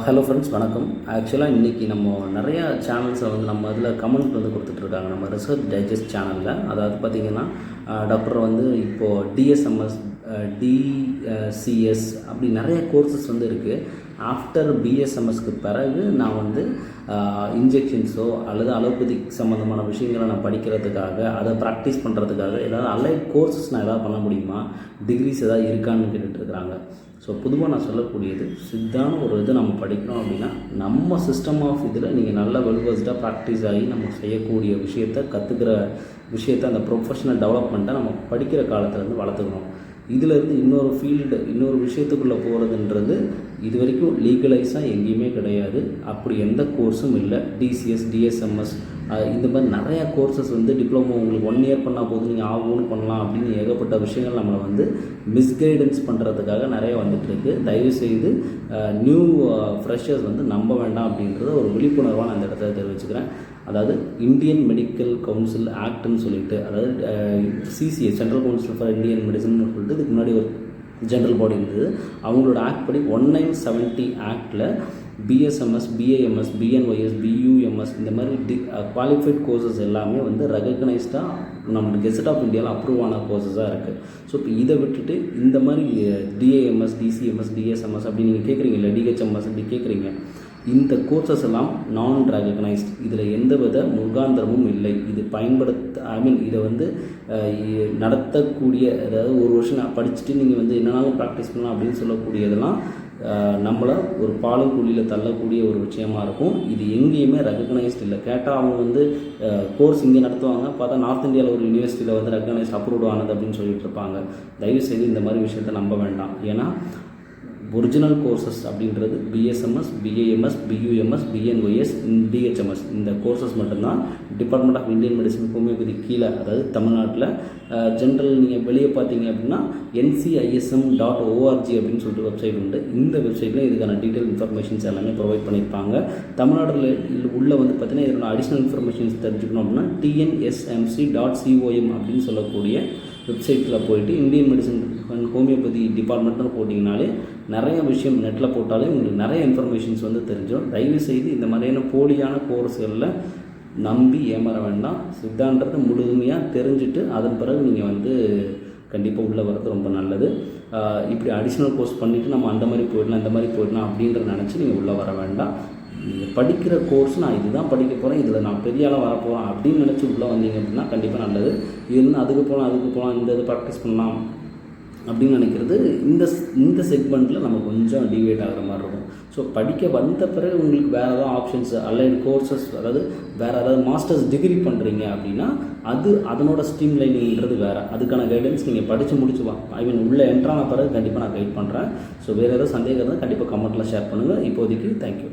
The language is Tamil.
ஹலோ ஃப்ரெண்ட்ஸ், வணக்கம். ஆக்சுவலாக இன்றைக்கி நம்ம நிறையா சேனல்ஸை வந்து நம்ம இதில் கமெண்ட் வந்து கொடுத்துட்ருக்காங்க நம்ம ரிசர்ச் டைஜஸ்ட் சேனலில். அதாவது பார்த்திங்கன்னா டாக்டர் வந்து இப்போது டிஎஸ்எம்எஸ், டிசிஎஸ் அப்படி நிறைய கோர்சஸ் வந்து இருக்குது. ஆஃப்டர் பிஎஸ்எம்எஸ்க்கு பிறகு நான் வந்து இன்ஜெக்ஷன்ஸோ அல்லது அலோபதிக் சம்மந்தமான விஷயங்களை நான் படிக்கிறதுக்காக, அதை ப்ராக்டிஸ் பண்ணுறதுக்காக ஏதாவது அலைட் கோர்சஸ் நான் எதாவது பண்ண முடியுமா, டிகிரிஸ் எதாவது இருக்கான்னு கேட்டுட்ருக்குறாங்க. ஸோ பொதுவாக நான் சொல்லக்கூடியது, சித்தான ஒரு இது நம்ம படிக்கிறோம் அப்படின்னா நம்ம சிஸ்டம் ஆஃப் இதில் நீங்கள் நல்ல வெல்வர்ஸ்டாக ப்ராக்டிஸ் ஆகி நம்ம செய்யக்கூடிய விஷயத்தை, கற்றுக்கிற விஷயத்தை, அந்த ப்ரொஃபஷனல் டெவலப்மெண்ட்டை நம்ம படிக்கிற காலத்துலேருந்து வளர்த்துக்கணும். இதிலேருந்து இன்னொரு விஷயத்துக்குள்ளே போகிறதுன்றது இது வரைக்கும் லீகலைஸாக எங்கேயுமே கிடையாது. அப்படி எந்த கோர்ஸும் இல்லை. டிசிஎஸ், டிஎஸ்எம்எஸ் இந்த மாதிரி நிறையா கோர்சஸ் வந்து டிப்ளமோ உங்களுக்கு 1 இயர் பண்ணால் போதும், நீங்கள் ஆகும்னு பண்ணலாம் அப்படின்னு ஏகப்பட்ட விஷயங்கள் நம்மளை வந்து மிஸ்கைடன்ஸ் பண்ணுறதுக்காக நிறைய வந்துட்டுருக்கு. தயவுசெய்து நியூ ஃப்ரெஷர்ஸ் வந்து நம்ப வேண்டாம் அப்படின்றத ஒரு விழிப்புணர்வாக நான் அந்த இடத்துல தெரிவிச்சுக்கிறேன். அதாவது இந்தியன் மெடிக்கல் கவுன்சில் ஆக்ட்னு சொல்லிட்டு, அதாவது CCS, central council for Indian medicine சொல்லிட்டு இதுக்கு முன்னாடி ஒரு ஜென்ரல் பாடி இருந்தது. அவங்களோட ஆக்ட் படி 1970 ஆக்டில் பிஎஸ்எம்எஸ், பிஏஎம்எஸ், பிஎன்ஒய்எஸ், பியூஎம்எஸ் இந்த மாதிரி குவாலிஃபைட் கோர்சஸ் எல்லாமே வந்து ரெகக்னைஸ்டாக நம்மளுக்கு கெசட் ஆஃப் இந்தியாவில் அப்ரூவ் ஆன கோர்சஸாக இருக்குது. ஸோ இப்போ இதை விட்டுட்டு இந்த மாதிரி டிஏஎம்எஸ், டிசிஎம்எஸ், டிஎஸ்எம்எஸ் அப்படி நீங்கள் கேட்குறீங்க, இல்லை டிஹெச்எம்எஸ் அப்படி கேட்குறீங்க, இந்த கோர்சஸ் எல்லாம் நான் ரெகக்னைஸ்ட். இதில் எந்தவித முகாந்திரமும் இல்லை. இது இதை வந்து நடத்தக்கூடிய, அதாவது ஒரு வருஷம் படிச்சுட்டு நீங்கள் வந்து என்னன்னாலும் ப்ராக்டிஸ் பண்ணலாம் அப்படின்னு சொல்லக்கூடியதெல்லாம் நம்மளை ஒரு பாலும் குழியில் தள்ளக்கூடிய ஒரு விஷயமா இருக்கும். இது எங்கேயுமே ரெகக்னைஸ்ட் இல்லை. கேட்டால் அவங்க வந்து கோர்ஸ் இங்கே நடத்துவாங்க, பார்த்தா நார்த் இந்தியாவில் ஒரு யூனிவர்சிட்டியில் வந்து ரெகக்னைஸ்ட் அப்ரூவ்டு ஆனது அப்படின்னு சொல்லிட்டு இருப்பாங்க. தயவுசெய்து இந்த மாதிரி விஷயத்தை நம்ப வேண்டாம். ஏன்னா ஒரிஜினல் கோர்சஸ் அப்படின்றது BSMS, BAMS, BUMS, BNYS, DHMS இந்த கோர்சஸ் மட்டும்தான் department of Indian medicine homeopathy கீழே, அதாவது தமிழ்நாட்டில் ஜென்ரல் நீங்கள் வெளியே பார்த்தீங்க அப்படின்னா NCISM.org அப்படின்னு சொல்லிட்டு வெப்சைட் உண்டு. இந்த வெப்சைட்டில் இதுக்கான டீட்டெயில் இன்ஃபர்மேஷன்ஸ் எல்லாமே ப்ரொவைட் பண்ணியிருப்பாங்க. தமிழ்நாட்டில் உள்ளே வந்து பார்த்தீங்கன்னா இதோட அடிஷ்னல் இன்ஃபர்மேஷன்ஸ் தெரிஞ்சுக்கணும் அப்படின்னா TNSMC.com அப்படின்னு சொல்லக்கூடிய வெப்சைட்டில் போயிட்டு இந்தியன் மெடிசன் அண்ட் ஹோமியோபதி டிபார்ட்மெண்ட்னு போட்டிங்கனாலே நிறைய விஷயம் நெட்டில் போட்டாலே உங்களுக்கு நிறைய இன்ஃபர்மேஷன்ஸ் வந்து தெரிஞ்சிடும். தயவுசெய்து இந்த மாதிரியான போலியான கோர்ஸ்களில் நம்பி ஏமாற வேண்டாம். சித்தான்றது முழுமையாக தெரிஞ்சுட்டு அதன் பிறகு நீங்கள் வந்து கண்டிப்பாக உள்ளே வர்றது ரொம்ப நல்லது. இப்படி அடிஷ்னல் கோர்ஸ் பண்ணிவிட்டு நம்ம அந்த மாதிரி போயிடலாம், இந்த மாதிரி போயிடலாம் அப்படின்றத நினச்சி நீங்கள் உள்ளே வர வேண்டாம். நீங்கள் படிக்கிற கோர்ஸ் நான் இதுதான் படிக்க போகிறேன், இதில் நான் பெரிய ஆளாக வரப்போகிறேன் அப்படின்னு நினச்சி உள்ளே வந்தீங்க அப்படின்னா கண்டிப்பாக நல்லது. இதுன்னு அதுக்கு போகலாம், இந்த இது ப்ராக்டிஸ் பண்ணலாம் அப்படின்னு நினைக்கிறது இந்த செக்மெண்ட்டில் நம்ம கொஞ்சம் டிவேட் ஆகிற மாதிரி இருக்கும். ஸோ படிக்க வந்த பிறகு உங்களுக்கு வேறு ஏதாவது ஆப்ஷன்ஸ், அலைன் கோர்சஸ், அதாவது வேறு ஏதாவது மாஸ்டர்ஸ் டிகிரி பண்ணுறீங்க அப்படின்னா அதனோட ஸ்ட்ரீம் லைனிங்கிறது வேறு. அதுக்கான கைடன்ஸ் நீங்கள் படித்து முடிச்சுவா உள்ளே என்ட்ரான பிறகு கண்டிப்பாக நான் கைட் பண்ணுறேன். ஸோ வேறு ஏதாவது சந்தேகம் இருந்தால் கண்டிப்பாக கமெண்ட்டில் ஷேர் பண்ணுங்கள். இப்போதைக்கு தேங்க்யூ.